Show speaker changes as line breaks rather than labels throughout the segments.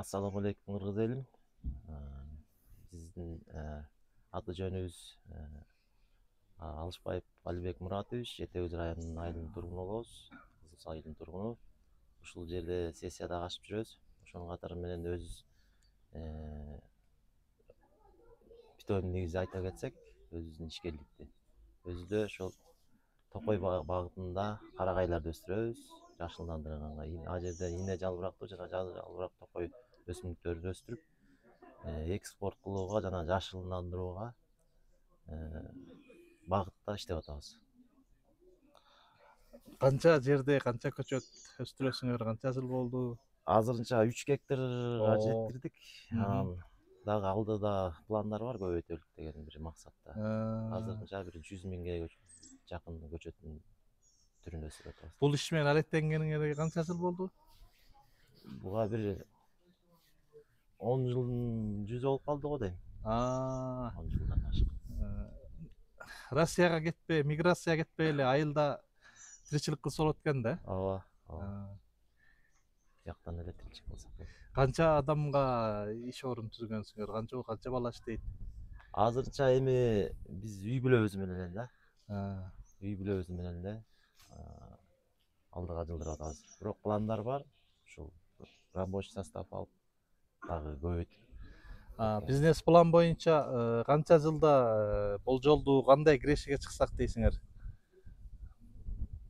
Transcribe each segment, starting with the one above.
Assalamu алейкум кыргыз элим. Биздин аты жөнүбүз Алышбаев Алибек Муратович, Жети Өз районунун айылынын тургуну болобуз. Кызыл Суу айылынын тургуну. Ушул жерде сессияда катышып жүрөбүз. Ошонун катары менен өз бүтөөнүн негизи айта кетсек, өзүбүздүн ишкерликти. Өзүдө ошол Токой багытында карагайларды өстүрөбүз. Жашылдандырганга ал жерде ийне жалбырактуу жана жалбырак токой өсүмдүктөрүн өстүрүп, экспорт кылууга жана жашылдандырууга багытта иштеп атабыз.
Канча жерде канча көчөт өстүрөсүңөр, канча жыл болду?
Азырынча 3 гектарга жеткирдик. Дагы алдыда пландар бар, көбөйтөлүк деген бир максатта. Азырынча бир 100 миңге жакын көчөттүн түрүн өсүрүп атабыз.
Бул иш менен алектенгениңерге канча жыл болду?
Буга бир 10 жылдын жүзү болуп калды го дейм. 10 жылдан ашык.
Россияга кетпей, миграция кетпей эле айылда тиричилик кылса болот экен да?
Ооба. Жактан эле тиричилик кылсак болот.
Канча адамга иш орун түзгөнсүңөр? Канча бала иштейт?
Азырынча эми биз үй бүлөбүз менен эле да. Үй бүлөбүз менен эле алдыга жылдырып атабыз. Бирок пландар бар. Ушул рабочий состав алып дагы көбөйтүп.
Бизнес план боюнча канча жылда болжолдуу кандай кирешеге чыксак дейсиңер?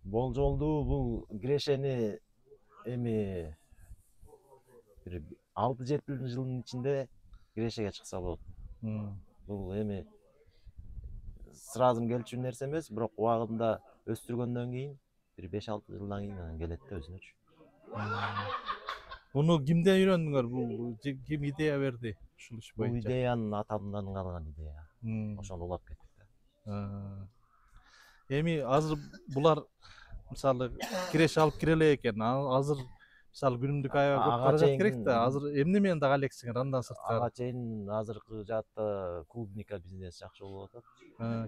Болжолдуу бул кирешени эми бир 6-7 жылдын ичинде кирешеге чыкса болот. Бул эми сразу келчү нерсе эмес, бирок убагында өстүргөндөн кийин бир 5-6 жылдан кийин келет да өзүнөчү.
Муну кимден үйрөндүңөр? Бул ким идея берди ушул иш боюнча?
Бул идеяны атамдан калган идея. Ошону улап кеттик да.
Эми азыр булар мисалы киреше алып кире элек экен. Азыр мисалы күнүмдүк аябай көп каражат керек да. Азыр эмне менен дагы алексиңер андан сырткары?
Ага чейин азыркы жаатта клубника бизнес жакшы болуп атат.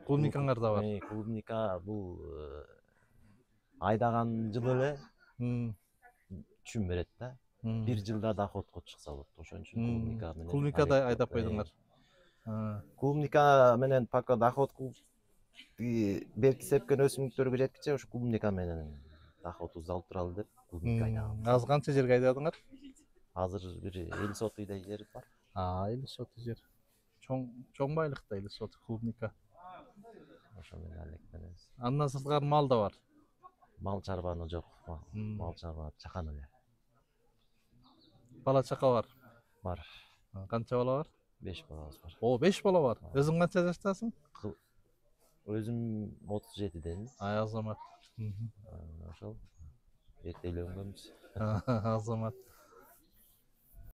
Клубникаңар да бар.
Клубника бул айдаган жылы эле чүм берет да. Бир жылда доходко чыкса болот. Ошон үчүн клубника менен.
Клубникада айдап койдуңар.
Клубника менен пока доход берки сепкен өсүмдүктөргө жеткиче ошо клубника менен доходубузду алып туралы деп клубника айдагам.
Азыр канча жерге айдадыңар?
Азыр бир 50 сотыйдай жер бар.
50 сотый жер. Чоң байлык да 50 сотый клубника.
Ошо менен алектенебиз.
Андан сырткары мал да бар.
Мал чарбаны жок. Мал чарба чакан эле.
Бала чака бар.
Бар.
Канча бала бар?
5 балабыз бар.
5 бала бар. Өзүң канча жаштасың?
Өзүм 37-ден.
Азамат.
Ошол. Эрте үйлөнгөнбүз.
Азамат.